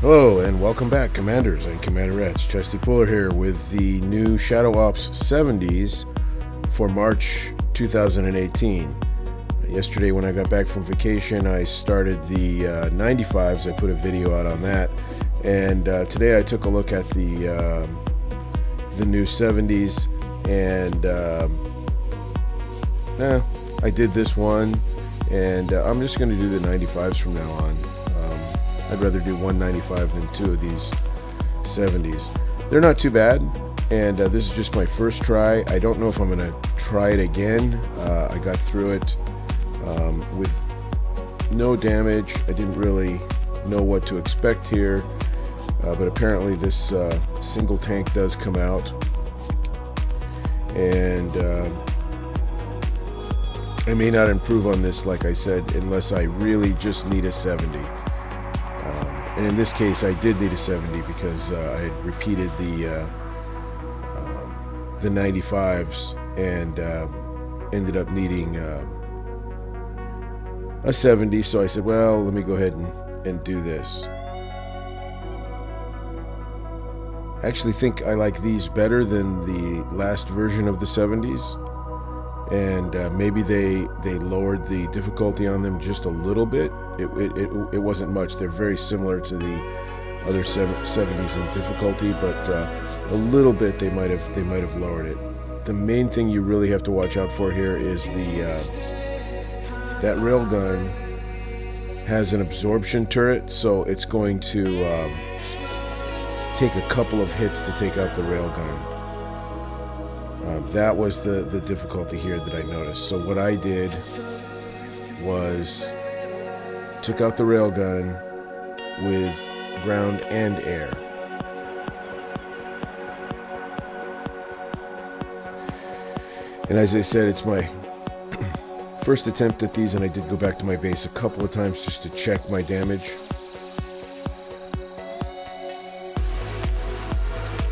Hello and welcome back, Commanders and Commanderettes. Chesty Puller here with the new Shadow Ops 70s for March 2018. Yesterday when I got back from vacation, I started the 95s. I put a video out on that. And today I took a look at the new 70s, and I did this one, and I'm just going to do the 95s from now on. I'd rather do 195 than two of these 70s. They're not too bad, and this is just my first try. I don't know if I'm going to try it again. I got through it with no damage. I didn't really know what to expect here, but apparently this single tank does come out, and I may not improve on this, like I said, unless I really just need a 70. And in this case, I did need a 70 because I had repeated the 95s and ended up needing a 70. So I said, well, let me go ahead and do this. I actually think I like these better than the last version of the 70s. And maybe they lowered the difficulty on them just a little bit. It wasn't much. They're very similar to the other 70s in difficulty, but a little bit they might have lowered it. The main thing you really have to watch out for here is that railgun has an absorption turret, so it's going to take a couple of hits to take out the railgun. That was the difficulty here that I noticed. So what I did was took out the railgun with ground and air. And as I said, it's my first attempt at these, and I did go back to my base a couple of times just to check my damage.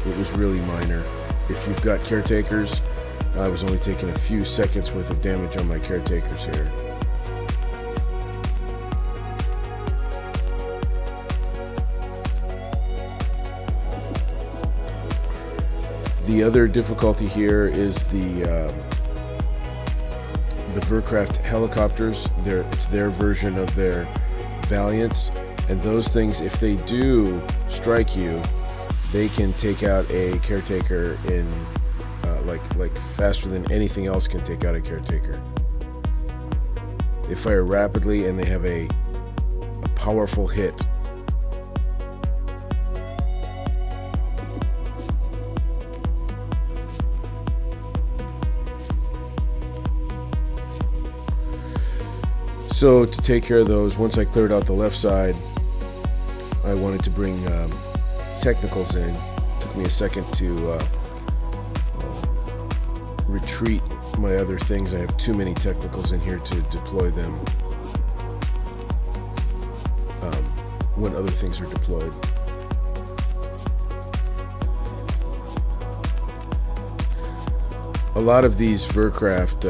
It was really minor. If you've got caretakers, I was only taking a few seconds worth of damage on my caretakers here. The other difficulty here is the Vercraft helicopters. It's their version of their Valiants, and those things, if they do strike you, they can take out a caretaker in like faster than anything else can take out a caretaker. They fire rapidly and they have a powerful hit. So to take care of those, once I cleared out the left side, I wanted to bring technicals in. It took me a second to retreat my other things. I have too many technicals in here to deploy them when other things are deployed. A lot of these Vercraft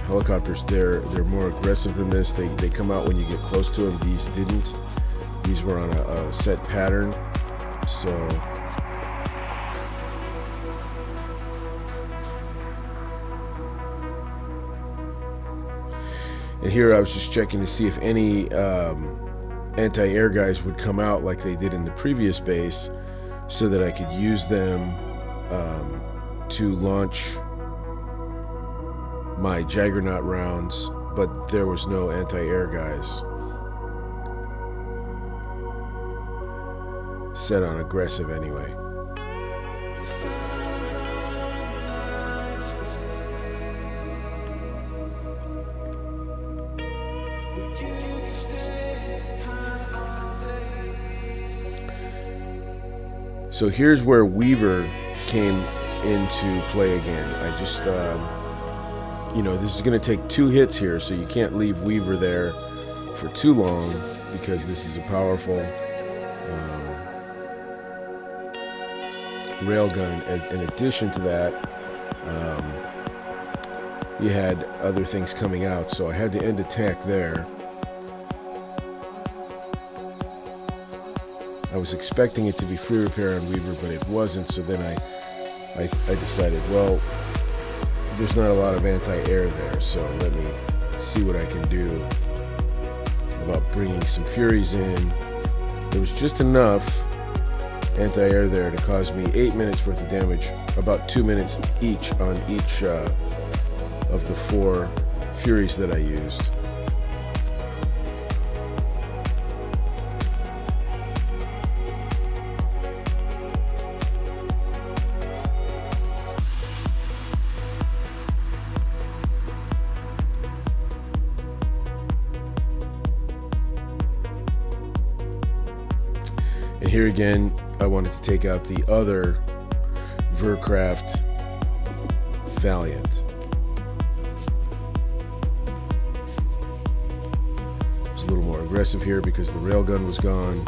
helicopters, they're more aggressive than this. They come out when you get close to them. These didn't. These were on a set pattern. So and here I was just checking to see if any anti-air guys would come out like they did in the previous base, so that I could use them to launch my Juggernaut rounds, but there was no anti-air guys. Set on aggressive anyway. So here's where Weaver came into play again. I just this is going to take 2 hits here, so you can't leave Weaver there for too long because this is a powerful railgun. In addition to that, you had other things coming out, so I had to end attack there. I was expecting it to be free repair on Weaver, but it wasn't. So then I decided, well, there's not a lot of anti-air there, so let me see what I can do about bringing some Furies in. There was just enough anti-air there to cause me 8 minutes worth of damage, about 2 minutes each on each of the 4 Furies that I used. And here again, I wanted to take out the other Vercraft Valiant. It's a little more aggressive here because the railgun was gone.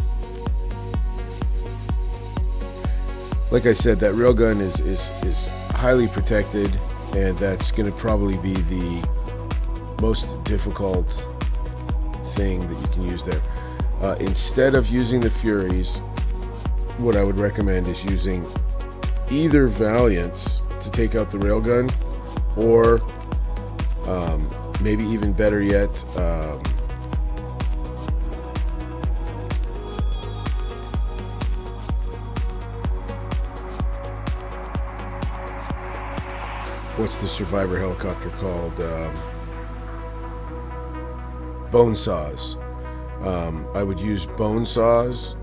Like I said, that railgun is highly protected, and that's going to probably be the most difficult thing that you can use there. Instead of using the Furies, what I would recommend is using either Valiants to take out the railgun, or maybe even better yet, what's the survivor helicopter called? Bone saws. I would use bone saws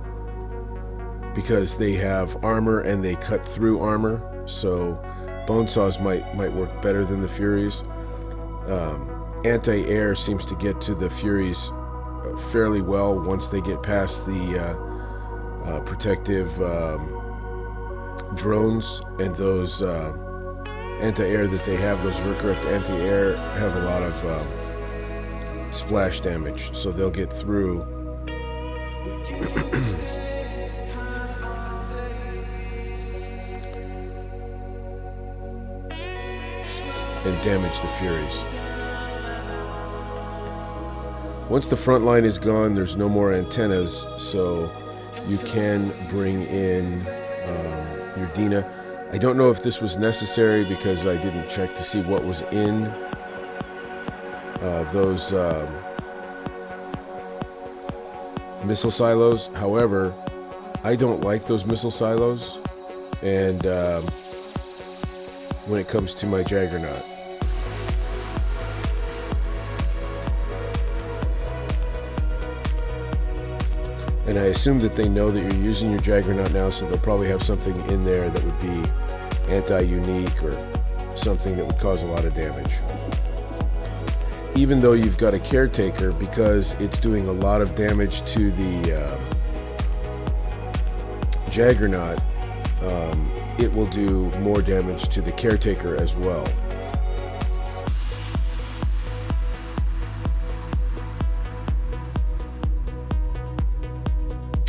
because they have armor and they cut through armor, so bone saws might work better than the Furies. Anti-air seems to get to the Furies fairly well once they get past the protective drones, and those anti-air that they have, those Vercraft anti-air, have a lot of splash damage, so they'll get through. And damage the Furies. Once the front line is gone, there's no more antennas, so you can bring in your Dina. I don't know if this was necessary because I didn't check to see what was in those missile silos. However, I don't like those missile silos, and when it comes to my Jaggernaut. And I assume that they know that you're using your Jaggernaut now, so they'll probably have something in there that would be anti-unique or something that would cause a lot of damage. Even though you've got a Caretaker, because it's doing a lot of damage to the Jaggernaut, it will do more damage to the Caretaker as well.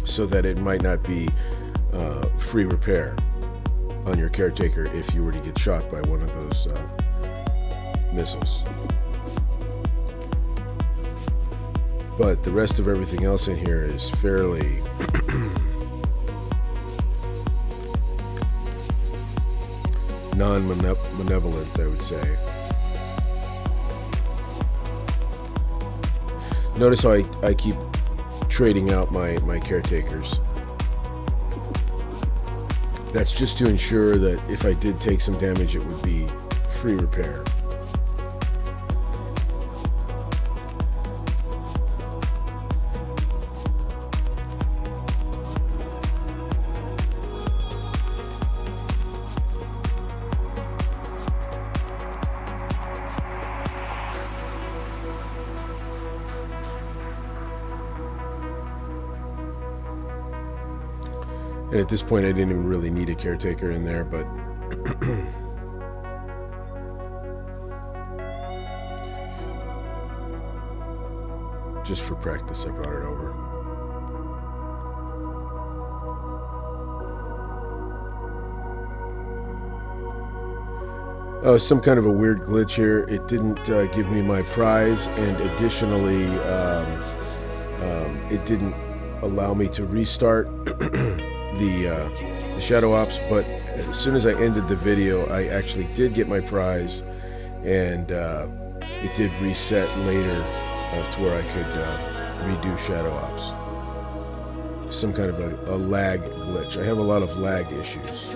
So that it might not be free repair on your Caretaker if you were to get shot by one of those missiles. But the rest of everything else in here is fairly non-malevolent, I would say. Notice how I keep trading out my Caretakers. That's just to ensure that if I did take some damage, it would be free repair. And at this point, I didn't even really need a Caretaker in there, but just for practice, I brought it over. Some kind of a weird glitch here. It didn't give me my prize, and additionally, it didn't allow me to restart the shadow ops, but as soon as I ended the video, I actually did get my prize, and it did reset later to where I could redo shadow ops. Some kind of a lag glitch. I have a lot of lag issues.